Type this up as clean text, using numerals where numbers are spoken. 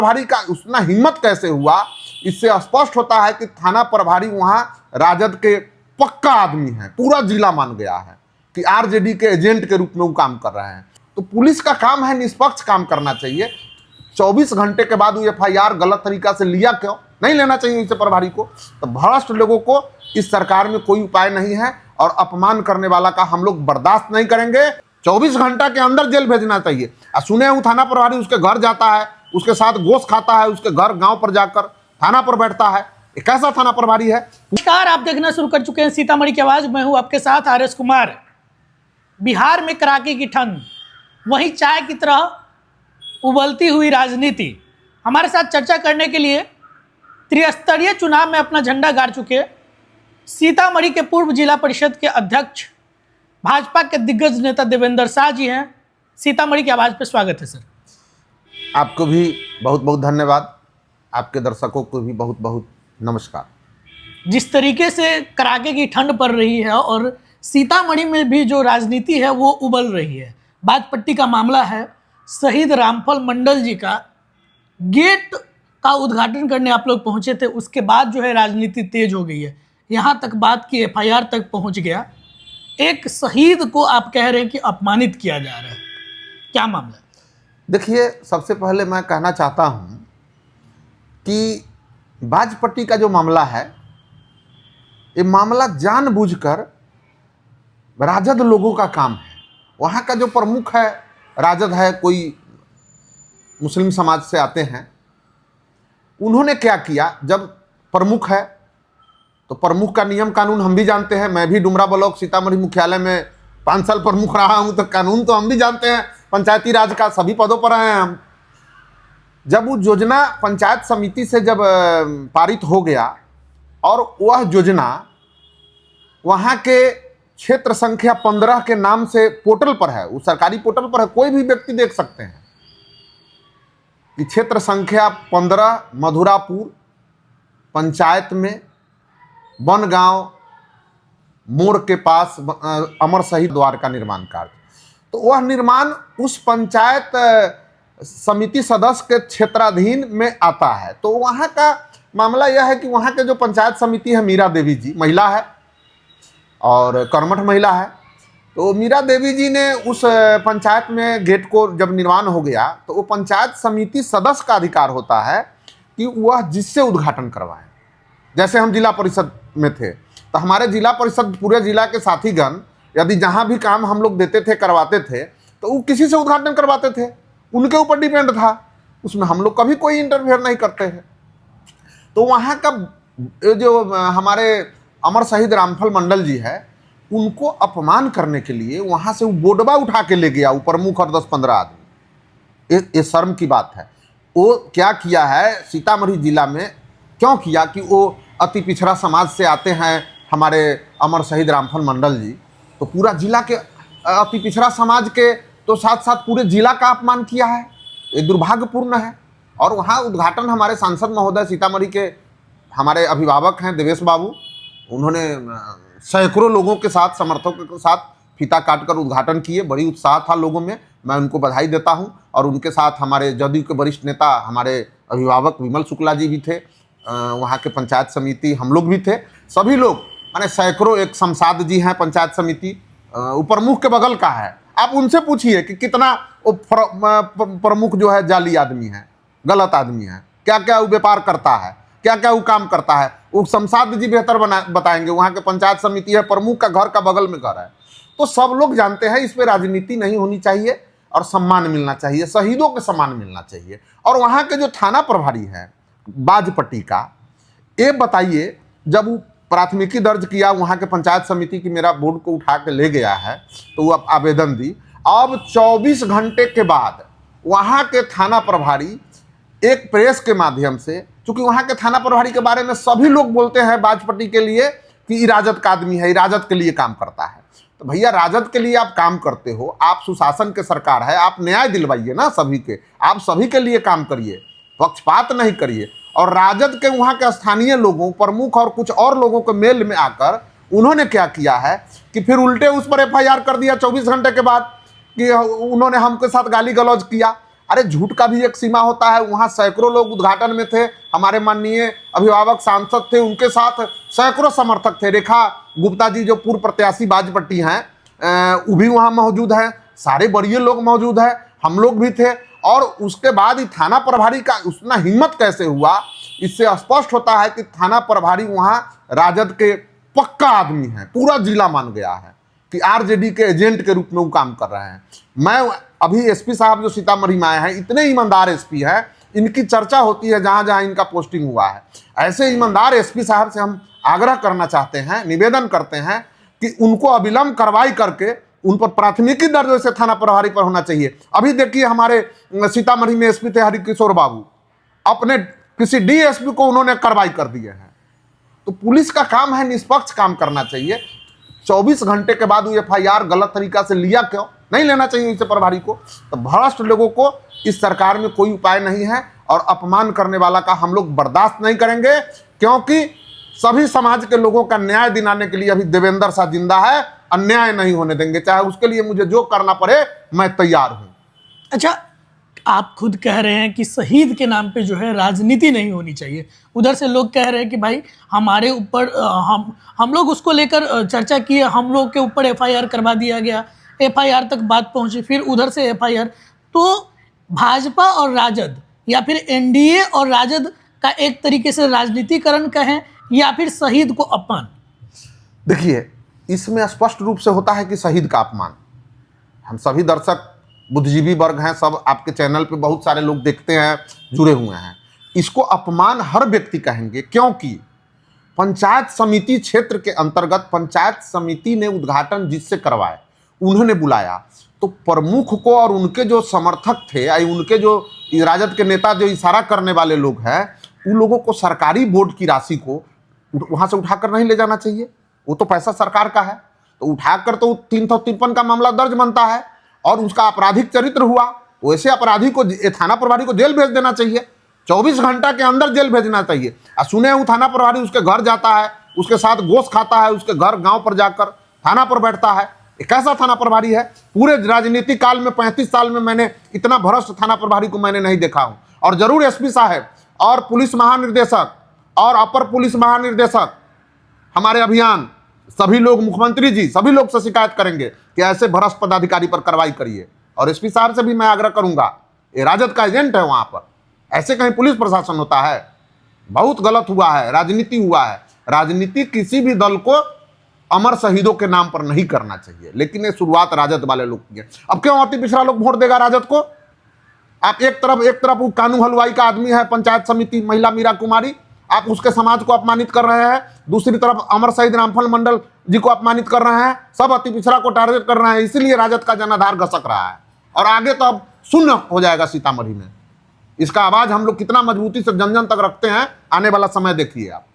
प्रभारी का उतना हिम्मत कैसे हुआ, इससे स्पष्ट होता है कि थाना प्रभारी वहां राजद के पक्का आदमी है, पूरा जिला मान गया है कि आरजेडी के एजेंट के रूप में वो काम कर रहे हैं। तो पुलिस का काम है निष्पक्ष काम करना चाहिए। 24 घंटे के बाद वो एफआईआर गलत तरीका से लिया क्यों? नहीं लेना चाहिए इसे प्रभारी को। तो भ्रष्ट लोगों को इस सरकार में कोई उपाय नहीं है और अपमान करने वाला का हम लोग बर्दाश्त नहीं करेंगे। 24 घंटा के अंदर जेल भेजना चाहिए। सुने हूं थाना प्रभारी उसके घर जाता है, उसके साथ गोश्त खाता है, उसके घर गांव पर जाकर थाना पर बैठता है। ये कैसा थाना प्रभारी है? नमस्कार, आप देखना शुरू कर चुके हैं सीतामढ़ी की आवाज। मैं हूं आपके साथ आरएस कुमार। बिहार में कड़ाके की ठंड, वहीं चाय की तरह उबलती हुई राजनीति। हमारे साथ चर्चा करने के लिए त्रिस्तरीय चुनाव में अपना झंडा गाड़ चुके सीतामढ़ी के पूर्व जिला परिषद के अध्यक्ष, भाजपा के दिग्गज नेता देवेंद्र शाह जी हैं। सीतामढ़ी की आवाज़ पे स्वागत है सर। आपको भी बहुत बहुत धन्यवाद, आपके दर्शकों को भी बहुत बहुत नमस्कार। जिस तरीके से कड़ाके की ठंड पड़ रही है और सीतामढ़ी में भी जो राजनीति है वो उबल रही है। बाजपट्टी का मामला है, शहीद रामफल मंडल जी का गेट का उद्घाटन करने आप लोग पहुंचे थे, उसके बाद जो है राजनीति तेज हो गई है। यहाँ तक बात की एफआईआर तक पहुंच गया। एक शहीद को आप कह रहे हैं कि अपमानित किया जा रहा है, क्या मामला है? देखिए, सबसे पहले मैं कहना चाहता हूं कि बाजपट्टी का जो मामला है, ये मामला जानबूझकर राजद लोगों का काम है। वहाँ का जो प्रमुख है राजद है, कोई मुस्लिम समाज से आते हैं। उन्होंने क्या किया, जब प्रमुख है तो प्रमुख का नियम कानून हम भी जानते हैं। मैं भी डुमरा ब्लॉक सीतामढ़ी मुख्यालय में 5 साल प्रमुख रहा हूं, तो कानून तो हम भी जानते हैं। पंचायती राज का सभी पदों पर रहे हैं हम। जब वो योजना पंचायत समिति से जब पारित हो गया और वह योजना वहाँ के क्षेत्र संख्या 15 के नाम से पोर्टल पर है, वो सरकारी पोर्टल पर है, कोई भी व्यक्ति देख सकते हैं कि क्षेत्र संख्या 15 मधुरापुर पंचायत में बनगांव मोड़ के पास अमर शहीद द्वार का निर्माण कार्य। तो वह निर्माण उस पंचायत समिति सदस्य के क्षेत्राधीन में आता है। तो वहाँ का मामला यह है कि वहाँ के जो पंचायत समिति है, मीरा देवी जी महिला है और कर्मठ महिला है। तो मीरा देवी जी ने उस पंचायत में गेट को जब निर्माण हो गया, तो वो पंचायत समिति सदस्य का अधिकार होता है कि वह जिससे उद्घाटन करवाएं। जैसे हम जिला परिषद में थे, तो हमारे जिला परिषद पूरे जिला के साथीगण यदि जहाँ भी काम हम लोग देते थे, करवाते थे, तो वो किसी से उद्घाटन करवाते थे, उनके ऊपर डिपेंड था। उसमें हम लोग कभी कोई इंटरफेयर नहीं करते हैं। तो वहाँ का जो हमारे अमर शहीद रामफल मंडल जी है, उनको अपमान करने के लिए वहाँ से वो बोडबा उठा के ले गया, वो प्रमुख और 10-15 आदमी। ये शर्म की बात है। वो क्या किया है सीतामढ़ी जिला में, क्यों किया कि वो अति पिछड़ा समाज से आते हैं हमारे अमर शहीद रामफल मंडल जी। तो पूरा जिला के अति पिछड़ा समाज के तो साथ साथ पूरे जिला का अपमान किया है। ये दुर्भाग्यपूर्ण है। और वहाँ उद्घाटन हमारे सांसद महोदय सीतामढ़ी के हमारे अभिभावक हैं देवेश बाबू, उन्होंने सैकड़ों लोगों के साथ, समर्थकों के साथ फीता काटकर उद्घाटन किए। बड़ी उत्साह था लोगों में, मैं उनको बधाई देता हूं। और उनके साथ हमारे जदयू के वरिष्ठ नेता, हमारे अभिभावक विमल शुक्ला जी भी थे, वहाँ के पंचायत समिति हम लोग भी थे, सभी लोग, माने सैकड़ों। एक शमशाद जी हैं पंचायत समिति, वो प्रमुख के बगल का है। आप उनसे पूछिए कि कितना वो प्रमुख जो है जाली आदमी है, गलत आदमी है, क्या क्या वो व्यापार करता है, क्या क्या वो काम करता है, वो शमशाद जी बेहतर बताएंगे। वहाँ के पंचायत समिति है, प्रमुख का घर का बगल में घर है। तो सब लोग जानते हैं इस पर राजनीति नहीं होनी चाहिए और सम्मान मिलना चाहिए, शहीदों को सम्मान मिलना चाहिए। और वहाँ के जो थाना प्रभारी है बाजपट्टी का, ये बताइए, जब वो प्राथमिकी दर्ज किया वहाँ के पंचायत समिति की, मेरा बोर्ड को उठा के ले गया है, तो वो आवेदन दी। अब 24 घंटे के बाद वहाँ के थाना प्रभारी एक प्रेस के माध्यम से, चूंकि वहाँ के थाना प्रभारी के बारे में सभी लोग बोलते हैं बाजपट्टी के लिए कि राजद का आदमी है, राजद के लिए काम करता है। तो भैया, राजद के लिए आप काम करते हो, आप सुशासन के सरकार है, आप न्याय दिलवाइए ना सभी के, आप सभी के लिए काम करिए, पक्षपात नहीं करिए। और राजद के वहाँ के स्थानीय लोगों, प्रमुख और कुछ और लोगों के मेल में आकर उन्होंने क्या किया है कि फिर उल्टे उस पर एफआईआर कर दिया 24 घंटे के बाद कि उन्होंने हमके साथ गाली गलौज किया। अरे झूठ का भी एक सीमा होता है। वहां सैकड़ों लोग उद्घाटन में थे, हमारे माननीय अभिभावक सांसद थे, उनके साथ सैकड़ों समर्थक थे। रेखा गुप्ता जी जो पूर्व प्रत्याशी बाजपट्टी हैं, वो भी वहां मौजूद है, सारे बड़े लोग मौजूद हैं, हम लोग भी थे। और उसके बाद ही थाना प्रभारी का उतना हिम्मत कैसे हुआ, इससे स्पष्ट होता है कि थाना प्रभारी वहां राजद के पक्का आदमी है, पूरा जिला मान गया है कि आरजेडी के एजेंट के रूप में वो काम कर रहे हैं। मैं अभी एसपी साहब जो सीतामढ़ी में आए हैं, इतने ईमानदार एसपी है, इनकी चर्चा होती है जहां जहां इनका पोस्टिंग हुआ है। ऐसे ईमानदार एसपी साहब से हम आग्रह करना चाहते हैं, निवेदन करते हैं कि उनको अविलंब कार्रवाई करके उन पर प्राथमिकी दर्ज से थाना प्रभारी पर होना चाहिए। अभी देखिए हमारे सीतामढ़ी में एसपी थे हरिकिशोर बाबू, अपने किसी डीएसपी को उन्होंने कार्रवाई कर दिए हैं। तो पुलिस का काम है निष्पक्ष काम करना चाहिए। 24 घंटे के बाद वो एफआईआर गलत तरीका से लिया क्यों, नहीं लेना चाहिए इसे प्रभारी को। तो भ्रष्ट लोगों को इस सरकार में कोई उपाय नहीं है और अपमान करने वाला का हम लोग बर्दाश्त नहीं करेंगे, क्योंकि सभी समाज के लोगों का न्याय दिलाने के लिए अभी देवेंद्र शाह जिंदा है, अन्याय नहीं होने देंगे, चाहे उसके लिए मुझे जो करना पड़े मैं तैयार हूं। अच्छा, आप खुद कह रहे हैं कि शहीद के नाम पे जो है राजनीति नहीं होनी चाहिए, उधर से लोग कह रहे हैं कि भाई हमारे ऊपर हम लोग उसको लेकर चर्चा किए, हम लोग के ऊपर एफआईआर करवा दिया गया, एफआईआर तक बात पहुंची, फिर उधर से एफआईआर। तो भाजपा और राजद या फिर एनडीए और राजद का एक तरीके से राजनीतिकरण कहें या फिर शहीद को अपमान? देखिए, इसमें स्पष्ट रूप से होता है कि शहीद का अपमान। हम सभी दर्शक बुद्धिजीवी वर्ग हैं, सब आपके चैनल पे बहुत सारे लोग देखते हैं, जुड़े हुए हैं। इसको अपमान हर व्यक्ति कहेंगे, क्योंकि पंचायत समिति क्षेत्र के अंतर्गत पंचायत समिति ने उद्घाटन जिससे करवाए, उन्होंने बुलाया, तो प्रमुख को और उनके जो समर्थक थे, उनके जो राजद के नेता जो इशारा करने वाले लोग हैं, उन लोगों को सरकारी बोर्ड की राशि को वहां से उठाकर नहीं ले जाना चाहिए। वो तो पैसा सरकार का है, तो उठाकर तो 353 का मामला दर्ज बनता है और उसका आपराधिक चरित्र हुआ। वैसे अपराधी को, थाना प्रभारी को जेल भेज देना चाहिए, 24 घंटा के अंदर जेल भेजना चाहिए। और सुने वो थाना प्रभारी उसके घर जाता है, उसके साथ गोश्त खाता है, उसके घर गांव पर जाकर थाना पर बैठता है। ये कैसा थाना प्रभारी है? पूरे राजनीति काल में 35 साल में मैंने इतना भ्रष्ट थाना प्रभारी को मैंने नहीं देखा हूं। और जरूर एसपी साहब और पुलिस महानिर्देशक और अपर पुलिस महानिर्देशक, हमारे अभियान, सभी लोग, मुख्यमंत्री जी, सभी लोग से शिकायत करेंगे कि ऐसे भ्रष्ट पदाधिकारी पर कार्रवाई करिए। और एसपी साहब से भी मैं आग्रह करूंगा, ये राजद का एजेंट है वहां पर, ऐसे कहीं पुलिस प्रशासन होता है? बहुत गलत हुआ है, राजनीति हुआ है। राजनीति किसी भी दल को अमर शहीदों के नाम पर नहीं करना चाहिए, लेकिन ये शुरुआत राजद वाले लोग की है। अब क्यों अति पिछड़ा लोग वोट देगा राजद को? आप एक तरफ वो कानू हलवाई का आदमी है, पंचायत समिति महिला मीरा कुमारी, आप उसके समाज को अपमानित कर रहे हैं। दूसरी तरफ अमर शहीद रामफल मंडल जी को अपमानित कर रहे हैं। सब अति पिछड़ा को टारगेट कर रहे हैं, इसीलिए राजद का जनाधार घसक रहा है। और आगे तो अब शून्य हो जाएगा सीतामढ़ी में। इसका आवाज हम लोग कितना मजबूती से जन जन तक रखते हैं, आने वाला समय देखिए आप।